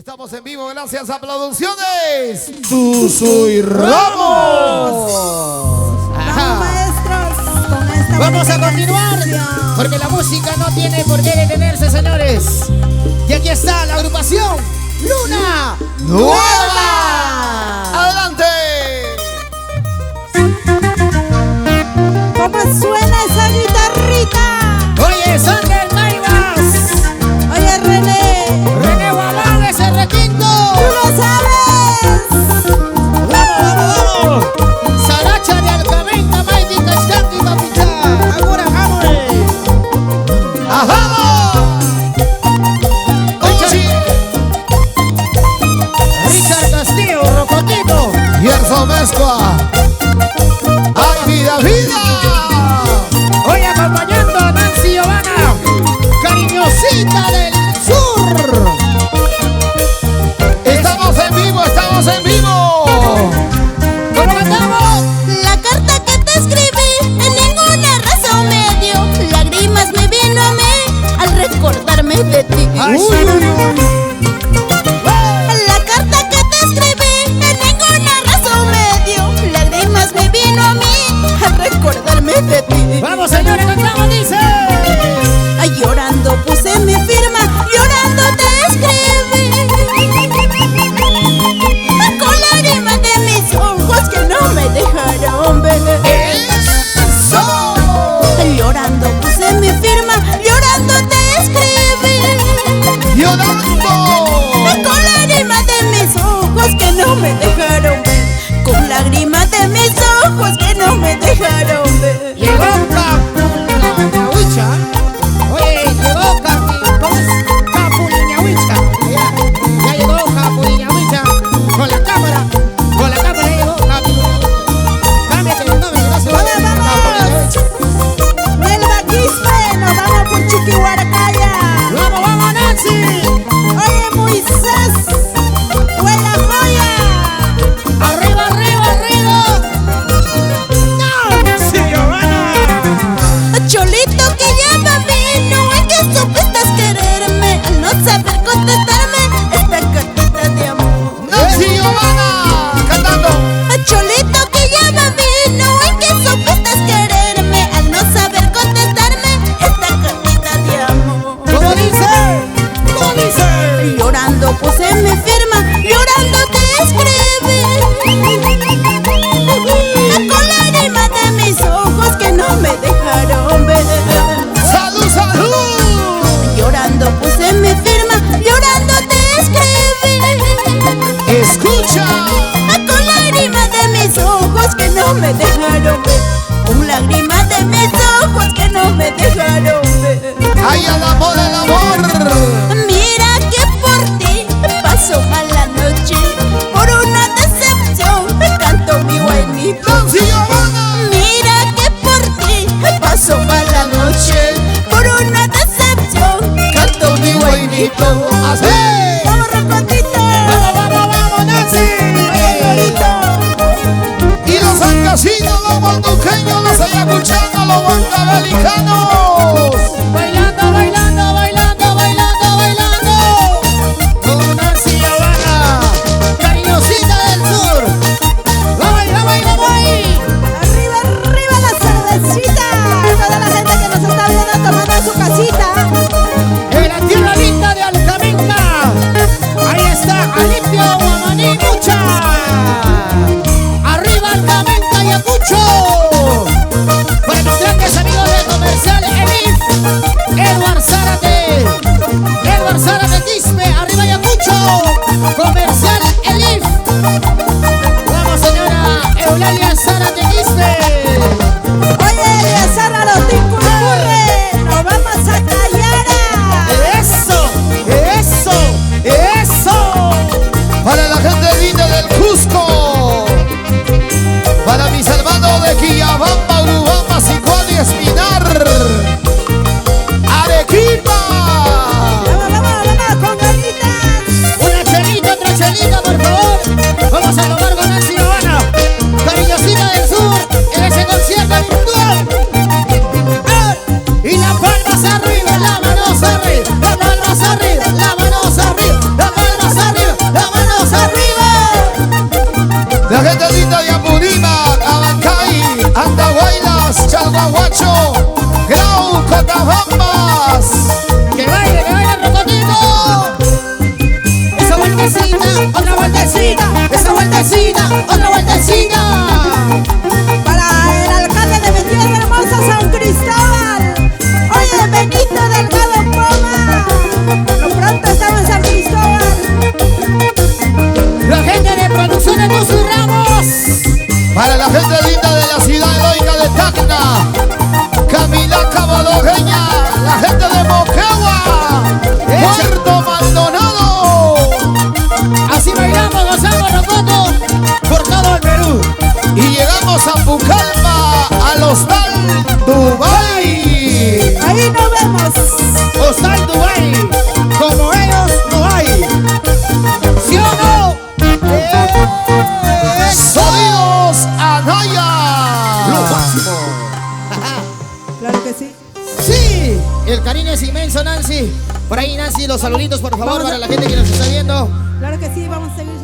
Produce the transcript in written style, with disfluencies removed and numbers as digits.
Estamos en vivo, gracias a Producciones Tuzo Ramos. Vamos, maestros, con esta vamos a continuar, porque la música no tiene por qué detenerse, señores. Y aquí está la agrupación Luna Nueva. ¡Adelante! ¿Cómo suena esa guitarrita? Oye, son del Maivas. Oye, René Guamán, ese requinto. ¡Tú lo sabes! ¡Vamos! Saracha de Alcamenta, Maiti, Cascanti, Papichá. ¡Agura, jamón! ¡Ajá! Richard Castillo, Rocotito. Yerso Mezcua. ¡Ay, vida, vida! Hoy acompañando a Nancy Giovanna, cariñosita del sur. Estamos en vivo, estamos en vivo. ¿Cómo cantamos? La carta que te escribí en ninguna razón me dio. Lágrimas me vino a mí al recordarme de ti. Ay, La carta que te escribí en ninguna razón me dio. Lágrimas me vino a mí al recordarme de ti. Vamos, señores, cantamos, dice. Ay, llorando puse mi firma, llorando te escribí. Con lágrimas de mis ojos que no me dejaron ver. ¡Eso! Llorando puse mi firma, llorando te escribí. ¡Llorando! Con lágrimas de mis ojos que no me dejaron ver. Con lágrimas de mis ojos que no me dejaron ver. Llegó Capuliñahuicha. Oye, llegó Capuliñahuicha. Ya llegó Capuliñahuicha. Con la cámara llegó Capuliñahuicha. Cámbiate el nombre, no se va a ¡Vamos! Del Baquispe, nos vamos por Chiquihuaracaya. ¡Vamos, vamos, Nancy! Oye, Moisés, buena joya. ¡Arriba, arriba, arriba! ¡Nancy Giovanna! Cholito que llama a mí, no es que supiste quererme. Al no saber contestarme esta cartita de amor. ¡Nancy Giovanna! ¡Cantando! Cholito que llama a mí, no es que supiste quererme. Al no saber contestarme esta cartita de amor. ¿Cómo dice? ¿Cómo dice? Llorando puse mi firma, llorando te escribí. Con lágrimas de mis ojos que no me dejaron ver. ¡Salud, salud! Llorando puse mi firma, llorando te escribí. ¡Escucha! Con lágrimas de mis ojos que no me dejaron ver. Con lágrimas de mis ojos que no me dejaron ver. ¡Ay, el amor, el amor! Mira que por ti paso mala noche. Por una decepción me canto mi buenito. ¡Nancy Giovanna! Mira que por ti paso mala noche. Por una decepción canto mi buenito. ¡Así! Vamos, Rocotito. ¡Vamos, vamos, vamos, Nancy! Y los ancasinos, los guanduqueños, los ayacuchanos, los guantagalicanos. Bailando, bailando, bailando, bailando, bailando. Con Nancy Giovanna, cariñosita del sur. Vamos ahí, vamos ahí, vamos ahí. Arriba, arriba la cervecita. Toda la gente que nos está viendo tomando en su casita. En la tierra linda de Alcamenta. Ahí está Alipio Guamaní Mucha. Arriba Alcamenta y Acucho. Para mis grandes amigos de Comercial vueltecita. esa vueltecita, otra vueltecita. Para el alcalde de mi tierra hermosa San Cristóbal. Oye, Benito Delgado Poma. Lo pronto estamos en San Cristóbal. La gente de Producciones Tus Ramos. Para la gente linda de la ciudad heroica de Tacna, Camila Cabadogueña, la gente de Moquegua, Puerto Maldonado. Así bailamos, gozamos, rocoto por todo el Perú. Y llegamos a Pucallpa, al Hostal Dubai. Ahí nos vemos. Hostal Dubai, como ellos no hay. ¿Sí o no? Sonidos Anaya. Lo máximo. Claro que sí. Sí, el cariño es inmenso, Nancy. Por ahí, Nancy, los saluditos, por favor, Vamos a- para la gente que nos está viendo. Claro que sí, vamos a seguir